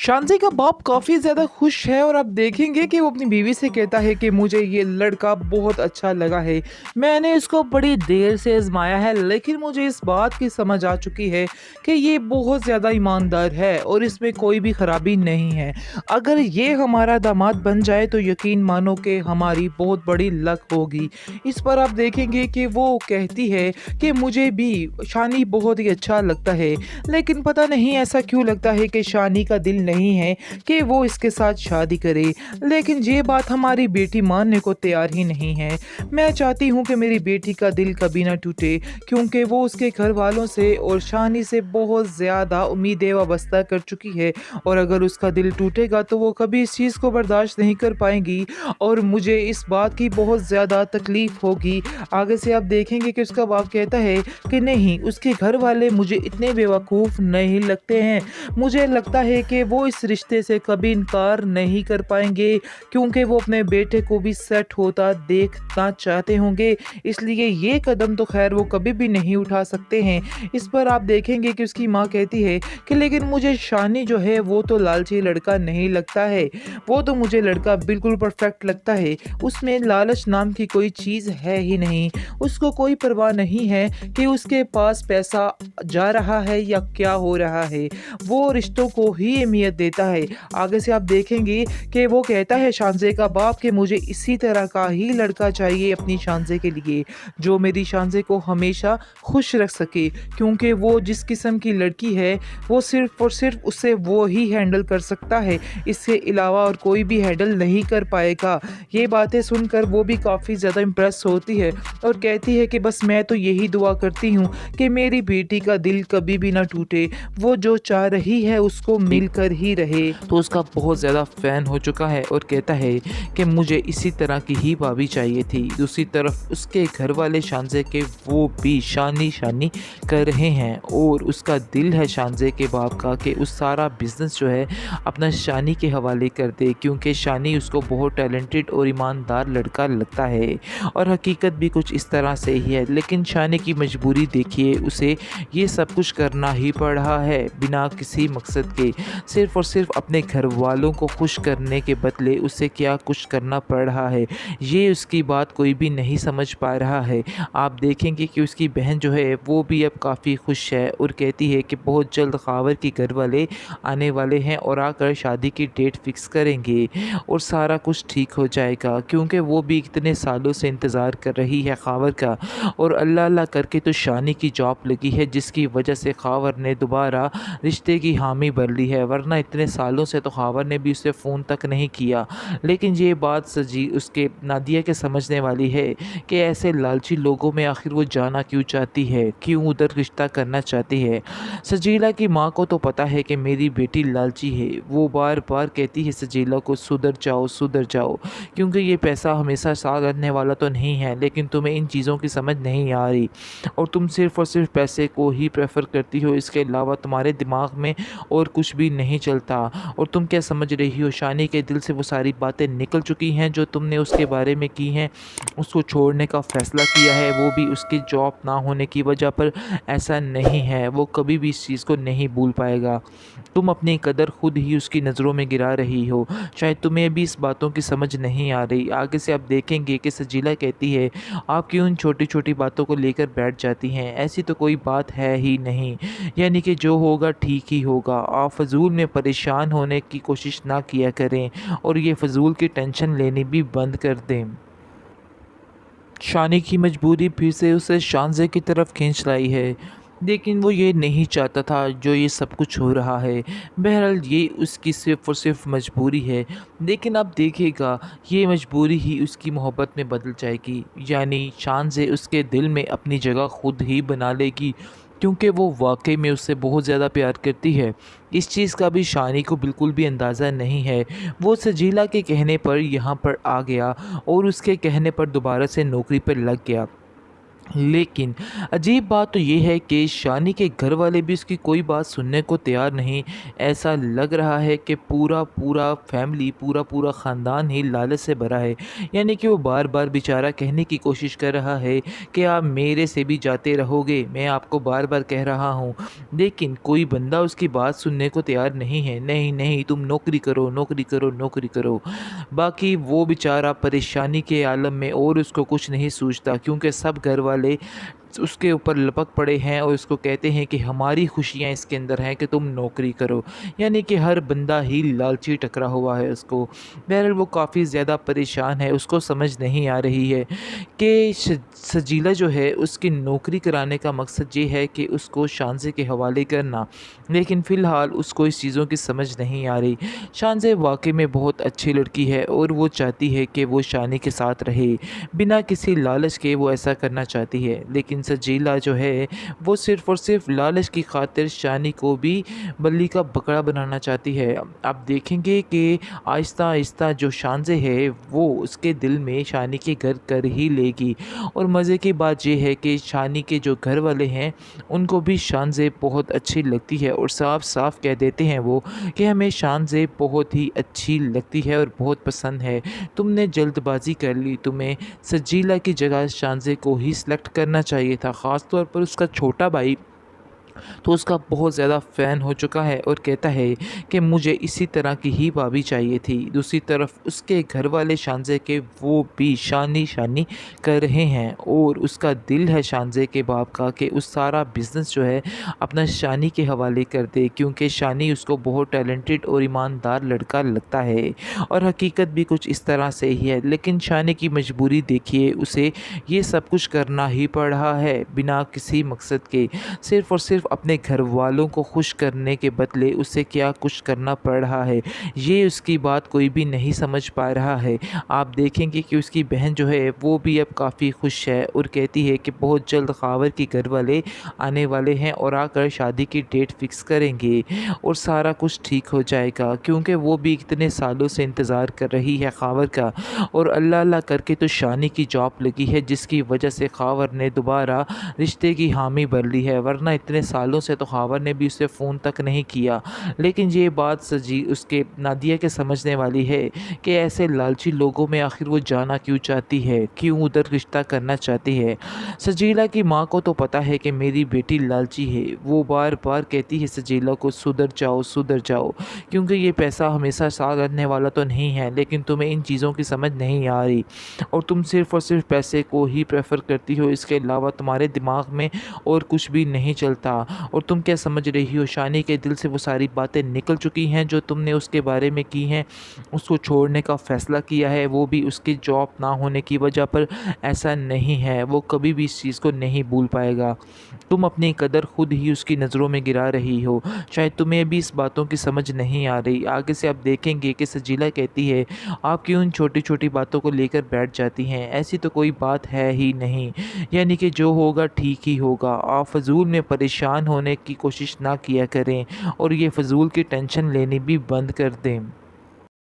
शांति का बाप काफ़ी ज़्यादा खुश है और आप देखेंगे कि वो अपनी बीवी से कहता है कि मुझे ये लड़का बहुत अच्छा लगा है। मैंने इसको बड़ी देर से आज़माया है, लेकिन मुझे इस बात की समझ आ चुकी है कि ये बहुत ज़्यादा ईमानदार है और इसमें कोई भी ख़राबी नहीं है। अगर ये हमारा दामाद बन जाए तो यकीन मानो कि हमारी बहुत बड़ी लक होगी। इस पर आप देखेंगे कि वो कहती है कि मुझे भी शानी बहुत ही अच्छा लगता है, लेकिन पता नहीं ऐसा क्यों लगता है कि शानी का दिल नहीं है कि वो इसके साथ शादी करे। लेकिन ये बात हमारी बेटी मानने को तैयार ही नहीं है। मैं चाहती हूँ कि मेरी बेटी का दिल कभी ना टूटे, क्योंकि वो उसके घर वालों से और शानी से बहुत ज़्यादा उम्मीदें वाबस्ता कर चुकी है, और अगर उसका दिल टूटेगा तो वो कभी इस चीज़ को बर्दाश्त नहीं कर पाएंगी और मुझे इस बात की बहुत ज़्यादा तकलीफ़ होगी। आगे से आप देखेंगे कि उसका बाप कहता है कि नहीं, उसके घर वाले मुझे इतने बेवकूफ़ नहीं लगते हैं। मुझे लगता है कि वो इस रिश्ते से कभी इनकार नहीं कर पाएँगे, क्योंकि वो अपने बेटे को भी सेट होता देखना चाहते होंगे। इसलिए ये कदम तो ख़ैर वो कभी भी नहीं उठा सकते हैं। इस पर आप देखेंगे कि उसकी माँ कहती है कि लेकिन मुझे शानी जो है वो तो लालची लड़का नहीं लगता है। वो तो मुझे लड़का बिल्कुल परफ़ेक्ट लगता है। उसमें लालच नाम की कोई चीज़ है ही नहीं। उसको कोई परवाह नहीं है कि उसके पास पैसा जा रहा है या क्या हो रहा है। वो रिश्तों को ही अहमियत देता है। आगे से आप देखेंगे कि वो कहता है शांज़े का बाप कि मुझे इसी तरह का ही लड़का चाहिए अपनी शांज़े के लिए, जो मेरी शांज़े को हमेशा खुश रख सके, क्योंकि वो जिस किस्म की लड़की है वो सिर्फ़ और सिर्फ़ उसे वो ही हैंडल कर सकता है। इसके अलावा और कोई भी हैंडल नहीं कर पाएगा। ये बातें सुनकर वो भी काफ़ी ज़्यादा इम्प्रेस होती है और कहती है कि बस मैं तो यही दुआ करती हूँ कि मेरी बेटी का दिल कभी भी ना टूटे, वो जो चाह रही है उसको मिलकर ही रहे। तो उसका बहुत ज़्यादा फ़ैन हो चुका है और कहता है कि मुझे इसी तरह की ही भाभी चाहिए थी। दूसरी तरफ उसके घर वाले शांज़े के वो भी शानी शानी कर रहे हैं और उसका दिल है शांज़े के बाप का कि उस सारा बिज़नेस जो है अपना शानी के हवाले कर दे, क्योंकि शानी उसको बहुत टैलेंटेड और ईमानदार लड़का लगता है और हकीकत भी कुछ इस तरह से ही है। लेकिन शानी की मजबूरी देखिए, उसे ये सब कुछ करना ही पड़ रहा है बिना किसी मकसद के, सिर्फ़ और सिर्फ अपने घर वालों को खुश करने के बदले उसे क्या कुछ करना पड़ रहा है, ये उसकी बात कोई भी नहीं समझ पा रहा है। आप देखेंगे कि उसकी बहन जो है वो भी अब काफ़ी खुश है और कहती है कि बहुत जल्द ख़ावर के घर वाले आने वाले हैं और आकर शादी की डेट फ़िक्स करेंगे और सारा कुछ ठीक हो जाएगा, क्योंकि वो भी इतने सालों से इंतज़ार कर रही है ख़ावर का। और अल्लाह अल्लाह करके तो शानी की जॉब लगी है, जिसकी वजह से ख़ावर ने दोबारा रिश्ते की हामी भर ली है, वरना इतने सालों से तो ख़ावर ने भी उसे फ़ोन तक नहीं किया। लेकिन ये बात सजी उसके नादिया के समझने वाली है कि ऐसे लालची लोगों में आखिर वो जाना क्यों चाहती है, क्यों उधर रिश्ता करना चाहती है। सजीला की माँ को तो पता है कि मेरी बेटी लालची है। वो बार बार कहती है सजीला को सुधर जाओ, क्योंकि ये पैसा हमेशा साथ रहने वाला तो नहीं है, लेकिन तुम्हें इन चीज़ों की समझ नहीं आ रही और तुम सिर्फ़ और सिर्फ पैसे को ही प्रेफर करती हो। इसके अलावा तुम्हारे दिमाग में और कुछ भी नहीं चलता। और तुम क्या समझ रही हो, शानी के दिल से वो सारी बातें निकल चुकी हैं जो तुमने उसके बारे में की हैं। उसको छोड़ने का फ़ैसला किया है, वो भी उसकी जॉब ना होने की वजह पर। ऐसा नहीं है, वो कभी भी इस चीज़ को नहीं भूल पाएगा। तुम अपनी कदर खुद ही उसकी नज़रों में गिरा रही हो। शायद तुम्हें भी इस बातों की समझ नहीं आ रही। आगे से आप देखेंगे कि सजीला कहती है, आप क्यों इन छोटी छोटी बातों को लेकर बैठ जाती हैं, ऐसी तो कोई बात है ही नहीं, यानी कि जो होगा ठीक ही होगा। आप फ़जूल में परेशान होने की कोशिश ना किया करें और ये फ़जूल की टेंशन लेनी भी बंद कर दें। शानी की मजबूरी फिर से उसे शांज़े की तरफ खींच लाई है, लेकिन वो ये नहीं चाहता था जो ये सब कुछ हो रहा है। बहरहाल ये उसकी सिर्फ़ और सिर्फ मजबूरी है, लेकिन अब देखिएगा ये मजबूरी ही उसकी मोहब्बत में बदल जाएगी, यानी शांज़े उसके दिल में अपनी जगह खुद ही बना लेगी, क्योंकि वो वाकई में उससे बहुत ज़्यादा प्यार करती है। इस चीज़ का भी शानी को बिल्कुल भी अंदाज़ा नहीं है। वो सजीला के कहने पर यहाँ पर आ गया और उसके कहने पर दोबारा से नौकरी पर लग गया। लेकिन अजीब बात तो ये है कि शानी के घर वाले भी उसकी कोई बात सुनने को तैयार नहीं। ऐसा लग रहा है कि पूरा फैमिली, पूरा ख़ानदान ही लालच से भरा है। यानी कि वो बार-बार बेचारा कहने की कोशिश कर रहा है कि आप मेरे से भी जाते रहोगे, मैं आपको बार-बार कह रहा हूँ। लेकिन कोई बंदा उसकी बात सुनने को तैयार नहीं है। नहीं, नहीं तुम नौकरी करो, नौकरी करो, नौकरी करो। बाकी वो बेचारा परेशानी के आलम में और उसको कुछ नहीं सूझता, क्योंकि सब घर वाले उसके ऊपर लपक पड़े हैं और उसको कहते हैं कि हमारी खुशियाँ इसके अंदर हैं कि तुम नौकरी करो। यानी कि हर बंदा ही लालची टकरा हुआ है उसको। बहरहाल वो काफ़ी ज़्यादा परेशान है, उसको समझ नहीं आ रही है कि सजीला जो है उसकी नौकरी कराने का मकसद ये है कि उसको शानज़े के हवाले करना। लेकिन फ़िलहाल उसको इस चीज़ों की समझ नहीं आ रही। शानज़े वाक़ई में बहुत अच्छी लड़की है और वो चाहती है कि वो शानी के साथ रहे। बिना किसी लालच के वो ऐसा करना चाहती है। लेकिन सजीला जो है वो सिर्फ़ और सिर्फ़ लालच की खातिर शानी को भी बल्ली का बकरा बनाना चाहती है। आप देखेंगे कि आहिस्ता-आहिस्ता जो शानज़े है वो उसके दिल में शानी के घर कर ही लेगी। और मज़े की बात ये है कि शानी के जो घर वाले हैं उनको भी शानज़े बहुत अच्छी लगती है और साफ-साफ कह देते हैं वो कि हमें शानज़े बहुत ही अच्छी लगती है और बहुत पसंद है। तुमने जल्दबाज़ी कर ली, तुम्हें सजीला की जगह शानज़े को ही सिलेक्ट करना चाहिए था। ख़ास तौर पर उसका छोटा भाई तो उसका बहुत ज़्यादा फ़ैन हो चुका है और कहता है कि मुझे इसी तरह की ही भाभी चाहिए थी। दूसरी तरफ उसके घर वाले शानज़े के वो भी शानी-शानी कर रहे हैं और उसका दिल है शानज़े के बाप का कि उस सारा बिज़नेस जो है अपना शानी के हवाले कर दे, क्योंकि शानी उसको बहुत टैलेंटेड और ईमानदार लड़का लगता है और हकीकत भी कुछ इस तरह से ही है। लेकिन शानी की मजबूरी देखिए, उसे ये सब कुछ करना ही पड़ रहा है बिना किसी मकसद के। सिर्फ़ और सिर्फ़ अपने घर वालों को खुश करने के बदले उसे क्या कुछ करना पड़ रहा है, ये उसकी बात कोई भी नहीं समझ पा रहा है। आप देखेंगे कि उसकी बहन जो है वो भी अब काफ़ी खुश है और कहती है कि बहुत जल्द ख़ावर के घर वाले आने वाले हैं और आकर शादी की डेट फ़िक्स करेंगे और सारा कुछ ठीक हो जाएगा, क्योंकि वो भी इतने सालों से इंतज़ार कर रही है ख़ावर का। और अल्लाह अल्लाह करके तो शानी की जॉब लगी है, जिसकी वजह से ख़ावर ने दोबारा रिश्ते की हामी भर ली है, वरना इतने सालों से तो ख़ावर ने भी उसे फ़ोन तक नहीं किया। लेकिन ये बात सजी उसके नादिया के समझने वाली है कि ऐसे लालची लोगों में आखिर वो जाना क्यों चाहती है, क्यों उधर रिश्ता करना चाहती है। सजीला की माँ को तो पता है कि मेरी बेटी लालची है, वो बार-बार कहती है सजीला को सुधर जाओ, क्योंकि ये पैसा हमेशा साथ रहने वाला तो नहीं है, लेकिन तुम्हें इन चीज़ों की समझ नहीं आ रही और तुम सिर्फ़ और सिर्फ़ पैसे को ही प्रेफ़र करती हो, इसके अलावा तुम्हारे दिमाग में और कुछ भी नहीं चलता। और तुम क्या समझ रही हो, शानी के दिल से वो सारी बातें निकल चुकी हैं जो तुमने उसके बारे में की हैं। उसको छोड़ने का फ़ैसला किया है, वो भी उसकी जॉब ना होने की वजह पर। ऐसा नहीं है, वो कभी भी इस चीज़ को नहीं भूल पाएगा। तुम अपनी कदर खुद ही उसकी नज़रों में गिरा रही हो। शायद तुम्हें भी इस बातों की समझ नहीं आ रही। आगे से आप देखेंगे कि सजीला कहती है, आप क्यों इन छोटी-छोटी बातों को लेकर बैठ जाती हैं? ऐसी तो कोई बात है ही नहीं। यानी कि जो होगा ठीक ही होगा। आप फ़ज़ूल में परेशान होने की कोशिश ना किया करें और ये फ़ज़ूल की टेंशन लेनी भी बंद कर दें।